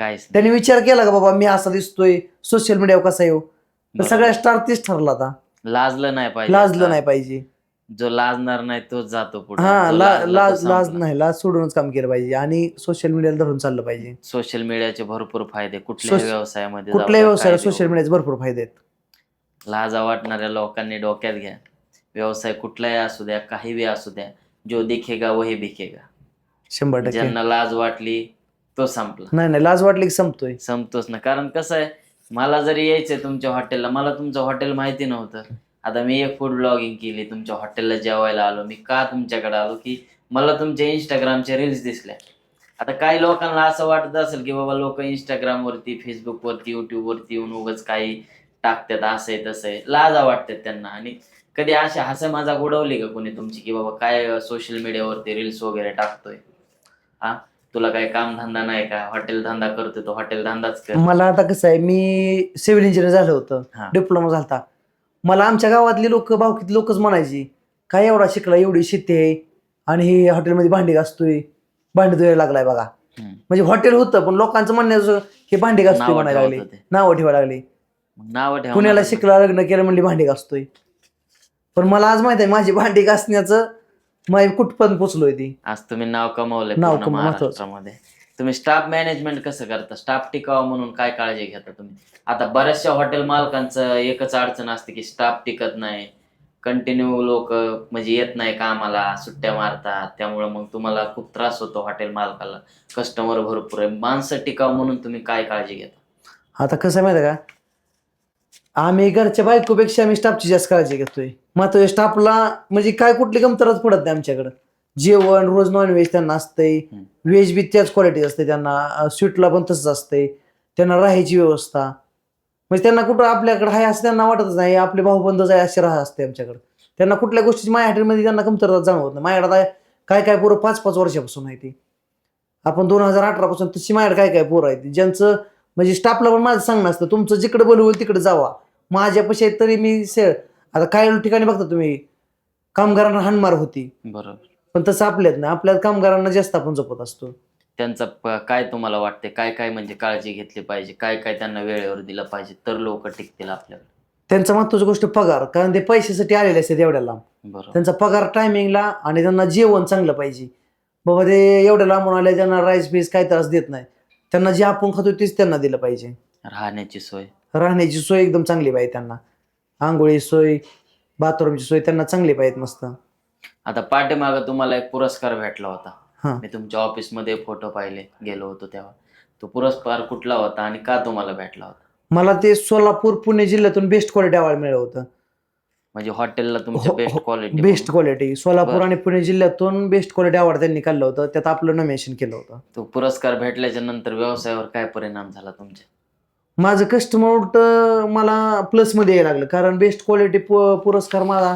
काहीच नाही. त्याने विचार केला का बाबा मी असा दिसतोय सोशल मीडियावर कसा येऊ, तर बरोबर. सगळ्या स्टार तीच ठरला आता. लाजलं नाही पाहिजे. लाजलं आता नाही पाहिजे. जो लाजणार नाही तोच जातो पुढे. लाज नाही, लाज सोडूनच काम केलं पाहिजे आणि सोशल मीडियाला धरून चाललं पाहिजे. सोशल मीडियाचे भरपूर फायदे कुठल्याही व्यवसायामध्ये कुठल्याही जाऊ द्या, व्यवसायाला काय बी सोशल मीडियाचे भरपूर फायदे आहेत. लाजा वाटणाऱ्या लोकांनी डोक्यात घ्या, व्यवसाय कुठलाही असू द्या, काही बी असू द्या, जो दिखेगा वही बिकेगा. 100%. ज्यांना लाज वाटली तो संपला. नाही लाज वाटली की संपतोय. संपतोच ना. कारण कसं आहे, मला जरी यायचंय तुमच्या हॉटेलला, मला तुमचं हॉटेल माहिती नव्हतं. आता मी एक फूड ब्लॉगिंग केली, तुमच्या हॉटेलला जेवायला आलो. मी का तुमच्याकडे आलो की मला तुमच्या इंस्टाग्रामच्या रील्स दिसल्या. आता काही लोकांना असं वाटत असेल की बाबा लोक इंस्टाग्रामवरती, फेसबुकवरती, युट्यूबवरती येऊन उगाच काही टाकतात, असं आहे तसं आहे, लाजा वाटतात त्यांना. आणि कधी अशा हसं मजाक उडवली का कोणी तुमची की बाबा काय सोशल मीडियावरती रील्स वगैरे टाकतोय, हा तुला काय काम धंदा नाही का, हॉटेल धंदा करतोय तो हॉटेल धंदाच कर. मला आता कसं आहे, मी सिव्हिल इंजिनियर झालं होतं, हा. डिप्लोमा झालता. मला आमच्या गावातली लोक, भावकीतली लोकच म्हणायची काय एवढा शिकला, एवढी शेती आहे आणि हे हॉटेलमध्ये भांडी घासतोय, भांडी धुवायला लागलाय बघा. म्हणजे हॉटेल होतं पण लोकांचं म्हणणं हे भांडी घासतोय नावं म्हणायला लागले, ठेवत होते. नावं ठेवायला लागले. नाव ठेवा. पुण्याला शिकला, लग्न केलं, म्हणली भांडी घासतोय. पण मला आज माहित आहे माझी भांडी घासण्याचं माझी कुठपर्यंत पोचलोय ती. आज तुम्ही नाव कमवलंय नाव पूर्ण कमवलं, महाराष्ट्रामध्ये. तुम्ही स्टाफ मॅनेजमेंट कसं करता, स्टाफ टिकावा म्हणून काय काळजी घेता तुम्ही? आता बऱ्याचशा हॉटेल मालकांचं एकच अडचण असते की स्टाफ टिकत नाही, कंटिन्यू लोक म्हणजे येत नाही कामाला, सुट्ट्या मारतात, त्यामुळे मग तुम्हाला खूप त्रास होतो हॉटेल मालकाला. कस्टमर भरपूर आहे, माणसं टिकावं म्हणून तुम्ही काय काळजी घेता? आता कसं आहे माहिती आहे का, आम्ही घरच्या बायकोपेक्षा आम्ही स्टाफची जास्त काळजी घेतोय. मात्र स्टाफला म्हणजे काय कुठली कमतरच पडत नाही आमच्याकडं. जेवण रोज नॉनव्हेज त्यांना असतंय, व्हेज बी त्याच क्वालिटी असते त्यांना, स्वीटला पण तसंच असतंय. त्यांना राहायची व्यवस्था म्हणजे त्यांना कुठं आपल्याकडे आहे असं त्यांना वाटतच नाही, आपले भाऊबंधच आहे असे राहा असते आमच्याकडे. त्यांना कुठल्या गोष्टीची माझ्या हॉटेलमध्ये त्यांना कमतरता जाणवत नाही. माझ्याकडे काय काय पोरं 5-5 वर्षापासून आहे ती, आपण 2018 पासून तशी माझ्याकडे काय काय पोरं आहेत ज्यांचं म्हणजे स्टाफला पण माझं सांगणं असतं तुमचं जिकडे बोलू होईल तिकडे जावा. माझ्यापाशी आहेत तरी मी आता काही ठिकाणी बघता तुम्ही कामगारांना हाणमार होती, बरोबर. पण तसं आपल्यात नाही, आपल्यात कामगारांना जास्त आपण जपत असतो. त्यांचं काय तुम्हाला वाटते, काय काय म्हणजे काळजी घेतली पाहिजे, काय काय त्यांना वेळेवर दिलं पाहिजे तर लोक टिकतील आपल्याकडे? त्यांचा महत्वाची गोष्ट पगार, कारण ते पैशासाठी आलेले असतात एवढ्या लांब. बरोबर. त्यांचा पगार टायमिंगला आणि त्यांना जेवण चांगलं पाहिजे. बाबा ते एवढ्या लांबून आले, त्यांना राईस बीस काय त्रास देत नाही, त्यांना जे आपण खातो तेच त्यांना दिलं पाहिजे. राहण्याची सोय, राहण्याची सोय एकदम चांगली पाहिजे त्यांना, आंघोळी सोय, बाथरूमची सोय त्यांना चांगली पाहिजे मस्त. आता पाठीमागं तुम्हाला एक पुरस्कार भेटला होता, हा. मी तुमच्या ऑफिसमध्ये फोटो पाहिले गेलो होतो तेव्हा. तो पुरस्कार कुठला होता आणि का तुम्हाला भेटला होता? मला ते सोलापूर पुणे जिल्ह्यातून बेस्ट क्वालिटी अवॉर्ड मिळालं होतं. म्हणजे हॉटेलला तुमच्या best quality, best quality Solapur आणि पुणे जिल्ह्यातून बेस्ट क्वालिटी अवॉर्ड त्यांनी काढलं होतं, त्यात आपलं नॉमिनेशन केलं होतं. तो पुरस्कार भेटल्याच्या नंतर व्यवसायावर काय परिणाम झाला तुमच्या? माझं कस्टमर मला प्लस मध्ये यायला लागलं, कारण बेस्ट क्वालिटी पुरस्कार मला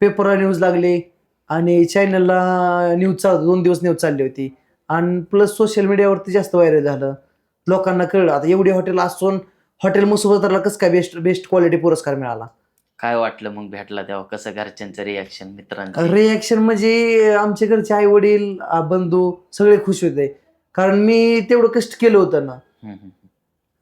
पेपरला न्यूज लागले आणि चॅनलला न्यूज 2 दिवस न्यूज चालली होती आणि प्लस सोशल मीडियावरती जास्त व्हायरल झालं, लोकांना कळलं. आता एवढी हॉटेल असून हॉटेल मुसबतरला कसं काय बेस्ट क्वालिटी पुरस्कार मिळाला? काय वाटलं मग भेटला तेव्हा? कसं घरच्यांचं रिॲक्शन, मित्रांचं रिॲक्शन? म्हणजे आमच्या घरचे आई वडील, बंधू सगळे खुश होते, कारण मी तेवढं कष्ट केलं होतं ना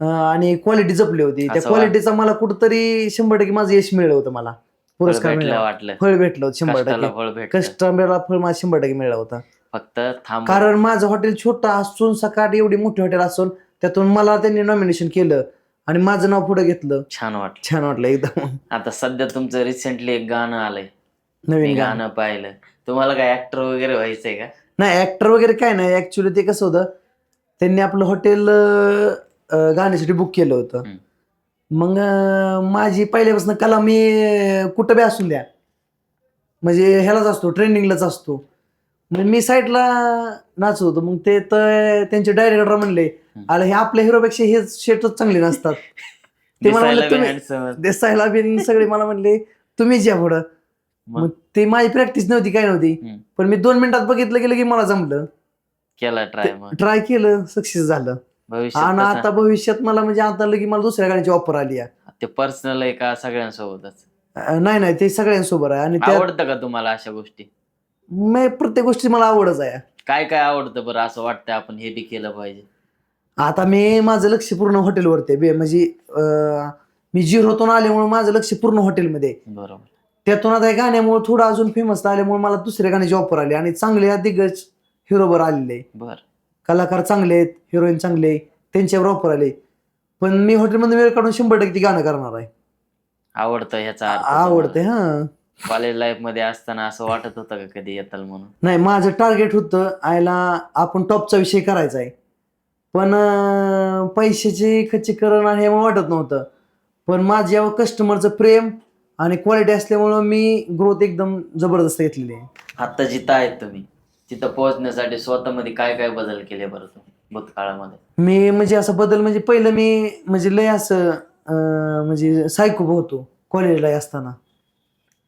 आणि क्वालिटी जपली होती. त्या क्वालिटीचा मला कुठंतरी 100% माझं यश मिळलं होतं, मला पुरस्कार मिळाला, वाटलं, फळ भेटलं होतं 100%. फळ भेटलं. कस्टमरला फळ माझं 100% मिळलं होतं. फक्त थांब. कारण माझं हॉटेल छोटं असून सकाळ एवढी मोठी हॉटेल असून त्यातून मला त्यांनी नॉमिनेशन केलं आणि माझं नाव पुढे घेतलं. छान वाटलं. छान वाटलं एकदम. आता सध्या तुमचं रिसेंटली एक गाणं आलंय, मी नवीन गाणं. गाणं पाहिलं. तुम्हाला काय ऍक्टर वगैरे व्हायचंय का? नाही ऍक्टर वगैरे काय नाही, ऍक्च्युली ते कसं होतं, त्यांनी आपलं हॉटेल गाण्यासाठी बुक केलं होतं. हम्म. मग माझी पहिल्यापासून कला मी कुठं बी असून द्या म्हणजे ह्यालाच असतो, ट्रेंडिंगलाच असतो. मग मी साईडला नाचत होतो. मग ते तर त्यांचे डायरेक्टर म्हणले, आला हे आपल्या हिरोपेक्षा हे शेटच चांगले नसतात. ते मला दिसायला म्हणले बी तुम्ही handsome. दिसायला बी सगळे मला म्हणले तुम्हीच या पुढं. मग ते माझी प्रॅक्टिस नव्हती काय नव्हती, हम्म. पण मी 2 मिनिटात बघितलं गेलं की मला जमलं. केला ट्राय, मग ट्राय केलं, सक्सेस झालं. भविष्यात आणि कसं? आता भविष्यात मला म्हणजे आता लगी मला दुसऱ्या गाण्याची ऑफर आली आहे. ते पर्सनल आहे का सगळ्यांसोबतच? नाही नाही, ते सगळ्यांसोबत आहे. आणि त्यात आवडतं का तुम्हाला अशा गोष्टी? मी प्रत्येक गोष्टी मला आवडच आहे. काय काय आवडतं बरं, असं वाटतं आपण हे बी केलं पाहिजे? आता मी माझं लक्ष पूर्ण हॉटेलवरती आहे. म्हणजे मी झिरोतून आल्यामुळे माझं लक्ष पूर्ण हॉटेलमध्ये आहे. बरोबर. त्यातून आता या गाण्यामुळे थोडं अजून फेमस आल्यामुळे मला दुसऱ्या गाण्याची ऑफर आली आणि चांगले दिग्गज हिरोबर आलेले, बर. कलाकार चांगले आहेत, हिरोईन चांगले आहे, त्यांच्यावर ऑफर आले. पण मी हॉटेलमध्ये वेळ काढून 100% ती गाणं करणार आहे. आवडतं ह्याचा अर्थ? आवडते. हा, कॉलेज लाईफ मध्ये असताना असं वाटत होतं का कधी येताल म्हणून? नाही, माझं टार्गेट होतं आयला आपण टॉपचा विषय करायचा आहे, पण पैशाची खच्चीकरण आहे हे वाटत नव्हतं. पण माझ्या कस्टमरचं प्रेम आणि क्वालिटी असल्यामुळं मी ग्रोथ एकदम जबरदस्त घेतलेली आहे. आता जिथं आहेत तुम्ही, तिथं पोहोचण्यासाठी स्वतःमध्ये काय काय बदल केले बरं तुम्ही भूतकाळामध्ये? मी म्हणजे असं बदल म्हणजे पहिलं मी म्हणजे लय असं म्हणजे सायको होतो कॉलेजला असताना.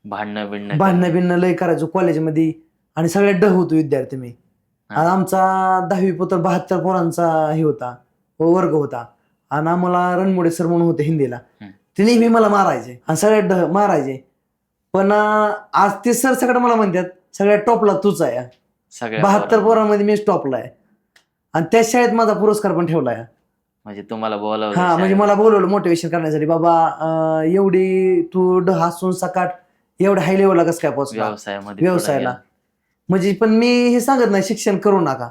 भांडणं बिणणं भांडणं बिणणं लय करायचो कॉलेजमध्ये आणि सगळ्यात डह होतो विद्यार्थी मी. हा. आणि आमचा 10वी पत्र 72 पोरांचा हे होता, वर्ग होता. आणि आम्हाला रणमुडे सर म्हणून होते हिंदीला. हम्म. ते नेहमी मला मारायचे आणि सगळ्यात डह मारायचे. पण आज ते सर सगळं मला म्हणतात सगळ्यात टॉपला तूच आहे. सगळ्या 72 पोरांना. पोरांमध्ये मीच टॉपला आहे. आणि त्या शाळेत माझा पुरस्कार पण ठेवला आहे. म्हणजे तुम्हाला बोलावलं हा, म्हणजे शाळेत? मला बोलवलं मोटिवेशन करण्यासाठी, बाबा एवढी तू हसून सकाट एवढ्या हाय लेवलला कसं काय पोहोचला व्यवसायामध्ये पुढे व्यवसायाला. गेला. म्हणजे पण मी हे सांगत नाही शिक्षण करू नका,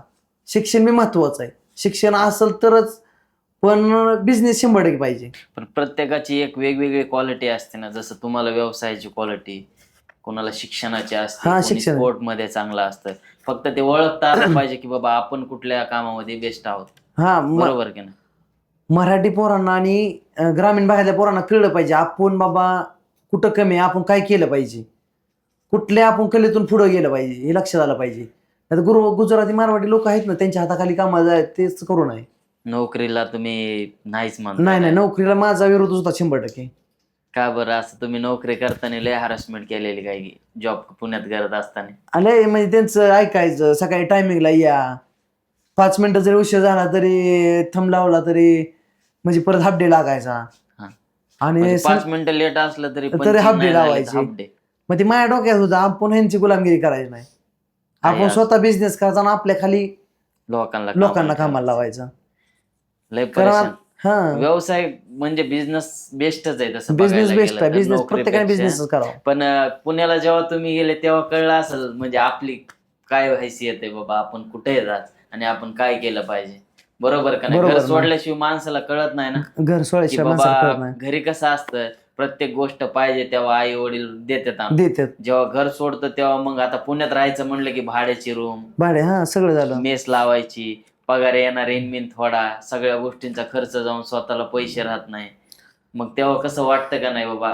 शिक्षण मी महत्वाचं आहे. शिक्षण असेल तरच, पण बिझनेस 100% पाहिजे. पण प्रत्येकाची एक वेगवेगळी क्वालिटी असते ना, जसं तुम्हाला व्यवसायाची क्वालिटी, कोणाला शिक्षणाची असते, हा, कोणी शिक्षण. स्पोर्ट मध्ये चांगलं असतं. फक्त ते ओळखता आलं पाहिजे की बाबा आपण कुठल्या कामामध्ये बेस्ट आहोत. हा, बरोबर की नाही? मराठी पोरांना आणि ग्रामीण भागातल्या पोरांना कळलं पाहिजे आपण बाबा कुठं कमी आहे, आपण काय केलं पाहिजे, कुठल्या आपण कलेतून पुढे गेलं पाहिजे हे लक्षात आलं पाहिजे. आता गुजराती मारवाडी लोक आहेत ना, त्यांच्या हाताखाली कामाला जाय तेच करू नये. नोकरीला तुम्ही नाहीच म्हणताय? नाही नाही, नोकरीला माझा विरोध होता 100%. का बरं? असं तुम्ही नोकरी करताना लय हॅरसमेंट केलेली काही जॉब पुण्यात करत असताना? आले म्हणजे त्यांचं ऐकायचं, सकाळी टायमिंगला या, 5 मिनिटं जरी उशीर झाला तरी थंब लावला तरी म्हणजे परत हाफ डे लागायचा. हा. आणि म्हणजे 5 मिनिटं लेट असलं तरी तरी हाफ डे हाफ लावायचे. डे. मग ते माझ्या डोक्यात होतं आपण ह्यांची गुलामगिरी करायची नाही, आपण स्वतः बिझनेस करायचा आणि आपल्या खाली लोकांना कामाला लावायचं. लय कारण परेशान. हा, व्यवसाय म्हणजे बिझनेस बेस्टच आहे तसं बिझनेस बघायला बेस्ट गेलं आहे. तर बिझनेस प्रत्येकाने नोकरीपेक्षा. बिझनेसच करावा. पण पुण्याला जेव्हा तुम्ही गेले तेव्हा कळलं असेल म्हणजे आपली काय हैसियत आहे बाबा, आपण कुठे जात आणि आपण काय केलं पाहिजे. बरोबर का नाही? बरोबर घर ना. सोडल्याशिवाय माणसाला कळत नाही ना घर की सोडायशिवाय माणसाला कळत बाबा नाही. घरी कसं असतं, प्रत्येक गोष्ट पाहिजे तेव्हा आई वडील देतात आणून. देतात जेव्हा घर सोडतं तेव्हा मग आता पुण्यात राहायचं म्हणलं की भाड्याची रूम, भाडे, हा सगळं झालं. मेस लावायची, पगार येणार इनमिन थोडा, सगळ्या गोष्टींचा खर्च जाऊन स्वतःला पैसे राहत नाही. मग तेव्हा कसं वाटतं का नाही बाबा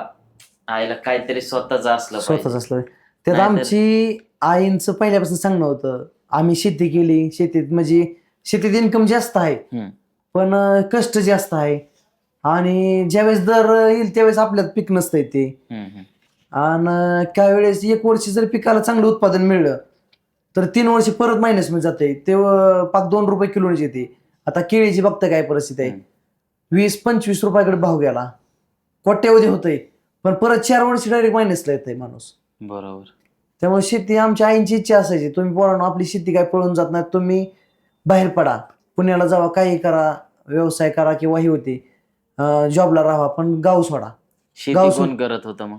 आईला काहीतरी स्वतःच असलं स्वतःच पाहिजे. असलं. त्यात नाहीतर- आमची आईंचं पहिल्यापासून सांगणं होतं, आम्ही शेती केली, शेतीत म्हणजे शेतीत इन्कम जास्त आहे हम्म. पण कष्ट जास्त आहे. आणि ज्यावेळेस दर येईल त्यावेळेस आपल्यात पीक नसतंय ते. हम्म, हम्म. आणि काही वेळेस 1 वर्ष जर पिकाला चांगलं उत्पादन मिळलं तर 3 वर्ष परत मायनस मध्ये जाते, ते पाक 2 रुपये किलोची येते. आता केळीची बघता काय परिस्थिती आहे, 20-25 रुपयाकडे भाव गेला, कोट्यावधी होतंय, पण परत 4 वर्ष डायरेक्ट मायनसला येतंय माणूस. बरोबर. त्यामुळे शेती आमच्या आईंची इच्छा असायची, तुम्ही पोरांनो आपली शेती काय पळून जात नाही, तुम्ही बाहेर पडा, पुण्याला जावा, काही करा, व्यवसाय करा किंवा ही होती जॉबला राहा, पण गाव सोडा. शेती गाव कोण करत होतं मग?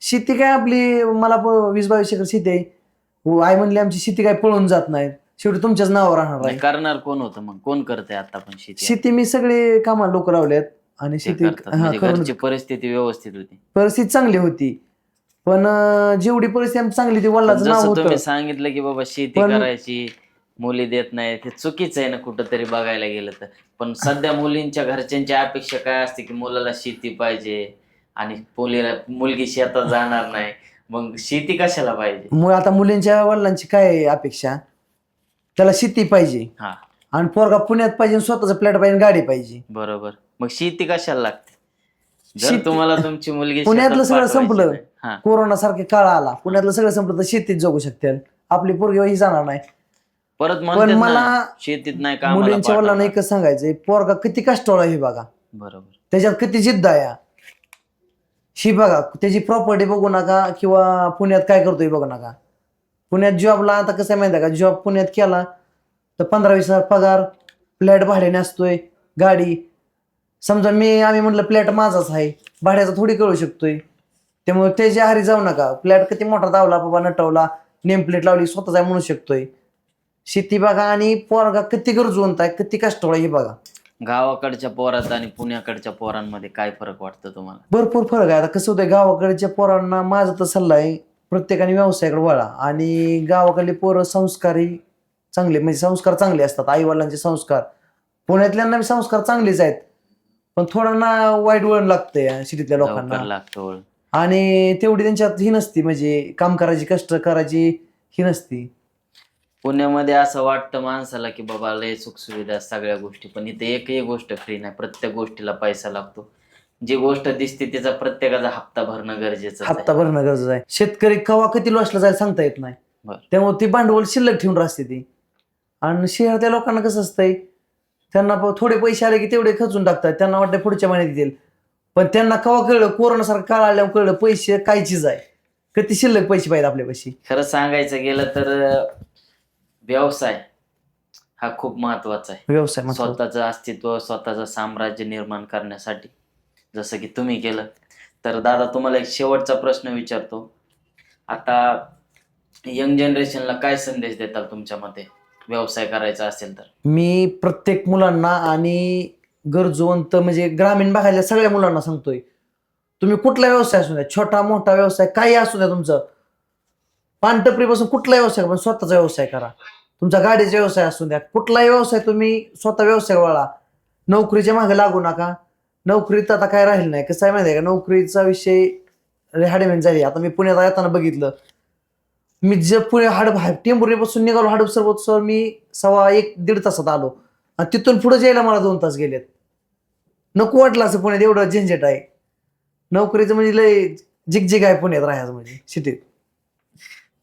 शेती काय आपली मला 20-22 एकर शेती आहे. आई म्हणली आमची शेती काय पळून जात नाही, शेवटी तुमच्याच नावावर राहणार नाही आहे. करणार कोण होतं मग, कोण करतंय आता पण शेती? शेती मी सगळे कामाला लोक लावल्यात आणि ते शेती करतात म्हणजे करून घरची परिस्थिती व्यवस्थित होती. परिस्थिती चांगली होती. पण जेवढी परिस्थिती आमची चांगली ती पण वडिलांचं नाव जसं होतं. तुम्ही सांगितलं की बाबा शेती पण- करायची, मुली देत नाही, ते चुकीचं आहे ना कुठंतरी बघायला गेलं तर. पण सध्या मुलींच्या घरच्यांची अपेक्षा काय असते की मुलाला शेती पाहिजे आणि मुलगी शेतात जाणार नाही, मग शेती कशाला पाहिजे? मग आता मुलींच्या वडिलांची काय अपेक्षा, त्याला शेती पाहिजे हा आणि पोरगा पुण्यात पाहिजे, स्वतःचा फ्लॅट पाहिजे, गाडी पाहिजे. बरोबर. मग शेती कशाला लागते? जर शेती- तुम्हाला तुमची मुलगी पुण्यातलं शेतात सगळं पाठवायची संपलं. नाही. हा कोरोना सारखे काळ आला, पुण्यातलं सगळं संपलं तर शेतीत जगू शकते. आपली पोरगी ही जाणार नाही. परत पण म्हणतात मला ना शेतीत नाही कामाला मुलींच्या वडिलांना पाठवणार. एकच सांगायचंय, पोरगा किती कष्टाळू हे बघा, बरोबर. त्याच्यात किती जिद्द आहे ही बघा. त्याची प्रॉपर्टी बघू नका किंवा पुण्यात काय करतोय बघू नका. पुण्यात जॉबला आता कसं आहे माहिती आहे का, जॉब पुण्यात केला तर 15-20 हजार पगार, फ्लॅट भाड्याने असतोय, गाडी. समजा आम्ही म्हटलं फ्लॅट माझाच आहे, भाड्याचा थोडी कळू शकतोय. त्यामुळे त्याच्या आहारी जाऊ नका. फ्लॅट किती मोठा दावला बाबा, नटवला, नेम प्लेट लावली, स्वतःच आहे म्हणू शकतोय. शेती बघा आणि पोरगा किती गरजवंत आहे, किती कष्टाळू आहे हे बघा. गावाकडच्या पोरात आणि पुण्याकडच्या पोरांमध्ये काय फरक वाटतं तुम्हाला? भरपूर फरक आहे. आता कसं होतंय, गावाकडच्या पोरांना माझा तर सल्ला आहे, प्रत्येकाने व्यवसायाकडे वळा. आणि गावाकडली पोरं संस्कारी चांगले, म्हणजे संस्कार चांगले असतात, आई वडिलांचे संस्कार. पुण्यातल्यांना बी संस्कार चांगलेच आहेत, पण थोडं ना वाईट वळण लागतंय सिटीतल्या लोकांना. लवकर लागतं वळण. आणि तेवढी त्यांच्यात ही नसती, म्हणजे काम करायची, कष्ट करायची ही नसती. पुण्यामध्ये असं वाटतं माणसाला की बाबा लय सुखसुविधा सगळ्या गोष्टी, पण इथे एकही गोष्ट फ्री नाही. प्रत्येक गोष्टीला पैसा लागतो. जी गोष्ट दिसते तिचा प्रत्येकाचा हप्ता भरणं गरजेचं आहे. हप्ता भरणं गरजेचं आहे. शेतकरी केव्हा किती लॉसला जायला सांगता येत नाही, बरं. त्यामुळे ती भांडवल शिल्लक ठेवून राहते ती. आणि शहरातल्या लोकांना कसं असतंय, त्यांना थोडे पैसे आले की तेवढे खर्चून टाकतात, त्यांना वाटतं पुढच्या महिन्यात येतील. पण त्यांना केव्हा कळलं, कोरोनासारखं काळ आल्यावर कळलं पैसे काय चीज आहे, किती शिल्लक पैसे पाहिजे आपल्यापाशी. खरं सांगायचं गेलं तर व्यवसाय हा खूप महत्वाचा आहे. व्यवसाय महत्त्वाचा. स्वतःचं अस्तित्व, स्वतःचं साम्राज्य निर्माण करण्यासाठी, जसं की तुम्ही केलं. तर दादा तुम्हाला एक शेवटचा प्रश्न विचारतो. आता यंग जनरेशनला काय संदेश देताल तुमच्या मते, व्यवसाय करायचा असेल तर? मी प्रत्येक मुलांना आणि गरजवंत म्हणजे ग्रामीण भागातल्या सगळ्या मुलांना सांगतोय, तुम्ही कुठला व्यवसाय असू द्या, छोटा मोठा व्यवसाय काही असू द्या तुमचं, पानटपरीपासून कुठला व्यवसाय, पण स्वतःचा व्यवसाय करा. तुमचा गाडीचा व्यवसाय असू द्या, कुठलाही व्यवसाय, तुम्ही स्वतः व्यवसाय वळा. नोकरीच्या मागे लागू नका. नोकरीत आता काय राहील नाही. कसं आहे माहिती आहे का, नोकरीचा विषय हाडेमेंट झाली. आता मी पुण्यात येताना बघितलं, मी जे पुणे टेंभुर्णीपासून निघालो हडपसर मी 1.5-1.5 तासात आलो, आणि तिथून पुढे जायला मला 2 तास गेलेत. नको वाटलं असं पुण्यात एवढं झंझट आहे. नोकरीचं म्हणजे लय जिगजिग आहे पुण्यात राहायचं म्हणजे सिटीत.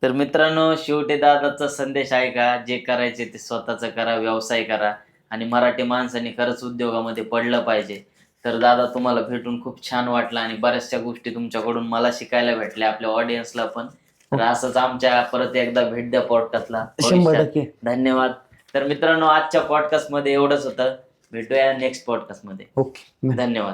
तर मित्रांनो, शेवटी दादाचा संदेश आहे का, जे करायचे ते स्वतःच करा, व्यवसाय करा आणि मराठी माणसाने खरंच उद्योगामध्ये पडलं पाहिजे. तर दादा तुम्हाला भेटून खूप छान वाटलं आणि बऱ्याचशा गोष्टी तुमच्याकडून मला शिकायला भेटल्या, आपल्या ऑडियन्सला पण. तर असंच आमच्या परत एकदा भेट द्या पॉडकास्टला. 100%. धन्यवाद. तर मित्रांनो, आजच्या पॉडकास्ट मध्ये एवढंच होतं. भेटूया नेक्स्ट पॉडकास्ट मध्ये. ओके. धन्यवाद.